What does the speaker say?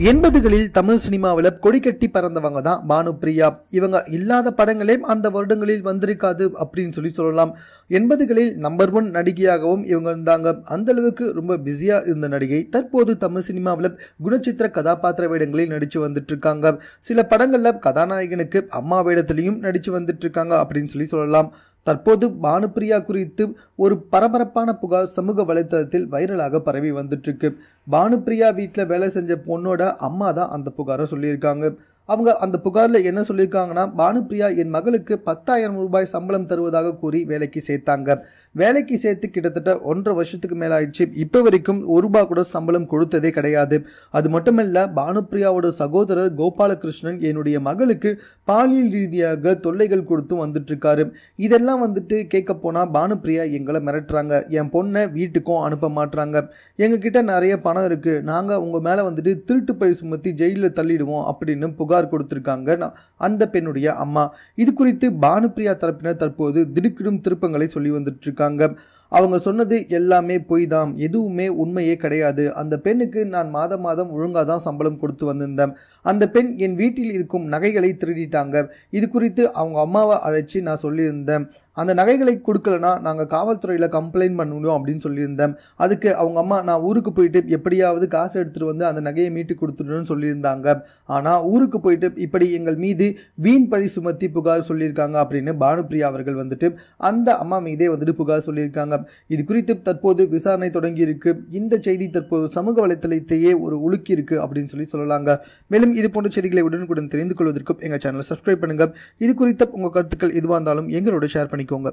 80களில் தமிழ் சினிமாவில் கொடிக்கட்டி பறந்தவங்க தான் பானுப்பிரியா. இவங்க இல்லாத படங்களே அந்த வருடங்களில் வந்திருக்காது அப்படின்னு சொல்லலாம். 80களில் நம்பர் 1 நடிகையாகவும் இவங்க இருந்தாங்க. அந்த அளவுக்கு ரொம்ப பிஸியா இருந்த நடிகை தற்போது தமிழ் சினிமாவில் குணச்சித்திர கதாபாத்திர வேடங்களில் நடிச்சு வந்துட்டு இருக்காங்க. சில படங்கள்ல கதாநாயகனுக்கு அம்மா வேடத்திலையும் நடிச்சு வந்துட்டு இருக்காங்க அப்படின்னு சொல்லலாம். தற்போது பானுப்பிரியா குறித்து ஒரு பரபரப்பான புகார் சமூக வலைதளத்தில் வைரலாக பரவி வந்துட்டு இருக்கு. பானுப்பிரியா வீட்டில் வேலை செஞ்ச பொண்ணோட அம்மா தான் அந்த புகாரை சொல்லியிருக்காங்க. அவங்க அந்த புகாரில் என்ன சொல்லியிருக்காங்கன்னா, பானுப்பிரியா என் மகளுக்கு 10,000 ரூபாய் சம்பளம் தருவதாக கூறி வேலைக்கு சேர்த்தாங்க. வேலைக்கு சேர்த்து கிட்டத்தட்ட 1.5 வருஷத்துக்கு மேலே ஆயிடுச்சு. இப்போ வரைக்கும் ₹1 கூட சம்பளம் கொடுத்ததே கிடையாது. அது மட்டுமல்ல, பானுப்பிரியாவோட சகோதரர் கோபாலகிருஷ்ணன் என்னுடைய மகளுக்கு பாலியல் ரீதியாக தொல்லைகள் கொடுத்து வந்துட்டு இருக்காரு. இதெல்லாம் கேட்க போனால் பானுப்பிரியா எங்களை மிரட்டுறாங்க. என் பொண்ணை வீட்டுக்கும் அனுப்ப மாட்டுறாங்க. எங்ககிட்ட நிறைய பணம் இருக்கு, நாங்கள் உங்கள் மேலே திருட்டு பழி சுமத்தி ஜெயிலில் தள்ளிடுவோம் அப்படின்னு புகார் கொடுத்திருக்காங்க அந்த பெண்ணுடைய அம்மா. இது குறித்து பானுப்பிரியா தரப்பினர் தற்போது திடுக்கிடும் திருப்பங்களை சொல்லி வந்துட்டு இருக்காங்க. அவங்க சொன்னது எல்லாமே பொய் தான், எதுவுமே உண்மையே கிடையாது. அந்த பெண்ணுக்கு நான் மாதம் ஒழுங்காக தான் சம்பளம் கொடுத்து வந்திருந்தேன். அந்த பெண் என் வீட்டில் இருக்கும் நகைகளை திருடிட்டாங்க. இது குறித்து அவங்க அம்மாவை அழைச்சி நான் சொல்லியிருந்தேன். அந்த நகைகளை கொடுக்கலனா நாங்கள் காவல்துறையில் கம்ப்ளைண்ட் பண்ணணும் அப்படின்னு சொல்லியிருந்தேன். அதுக்கு அவங்க அம்மா நான் ஊருக்கு போயிட்டு எப்படியாவது காசு எடுத்துகிட்டு வந்து அந்த நகையை மீட்டு கொடுத்துடணும்னு சொல்லியிருந்தாங்க. ஆனால் ஊருக்கு போயிட்டு இப்படி எங்கள் மீது வீண் பழி சுமத்தி புகார் சொல்லியிருக்காங்க அப்படின்னு பானுப்பிரியா அவர்கள் அந்த அம்மா மீதே புகார் சொல்லியிருக்காங்க. இது குறித்து தற்போது விசாரணை தொடங்கி இருக்கு. இந்த செய்தி தற்போது சமூக வலைத்தளத்தையே ஒரு உலுக்கி இருக்கு அப்படின்னு சொல்லலாங்க. மேலும் இது போன்ற செய்திகளை உடனுக்குடன் தெரிந்து கொள்வதற்கும் எங்கள் சேனலை சப்ஸ்கிரைப் பண்ணுங்க. இது குறித்த உங்கள் கருத்துக்கள் எதுவாக இருந்தாலும் எங்களோட ஷேர் பண்ணிக்கோங்க.